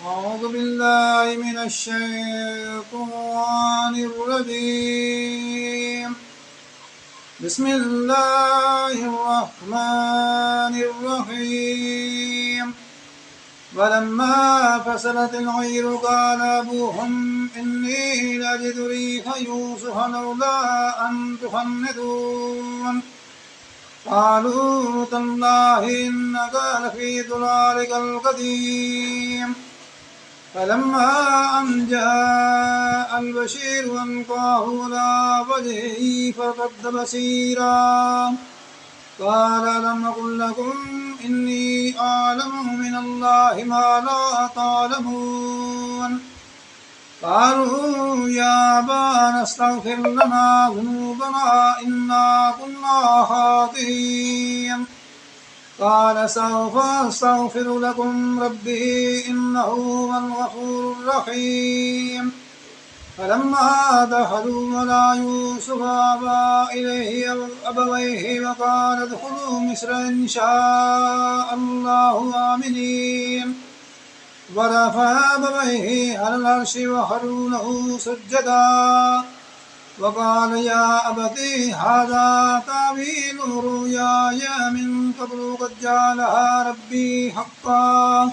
أعوذ بالله من الشيطان الرجيم. بسم الله الرحمن الرحيم. ولما فصلت العير قال أبوهم إني لأجد ريح يوسف لولا أن تفندون قالوا تالله إنك لفي ضلالك القديم. فلما أن جاء البشير ألقاه على وجهه فارتد بصيرا قال ألم أقل لكم إني أعلم من الله ما لا تعلمون. قالوا يا أبانا استغفر لنا ذنوبنا إنا كنا خاطئين. قال سوف أستغفر لكم ربي إنه هو الغفور الرحيم. فلما دخلوا على يوسف آوى إليه أبويه وقال ادخلوا مصر إن شاء الله آمنين. ورفع أبويه على العرش وخروا له سجدا وقال يا أبت هذا تأويل رؤياي من قبل قد جعلها ربي حقا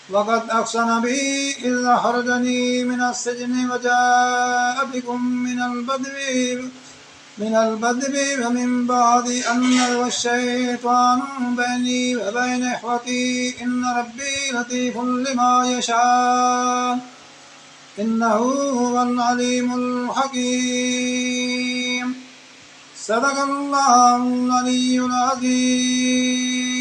وقد أحسن بي إذ أخرجني من السجن وجاء بكم من البدو ومن بعد أن نزغ الشيطان بيني وبين إخوتي إن ربي لطيف لما يشاء إنه هو العليم الحكيم. صدق الله العلي العظيم.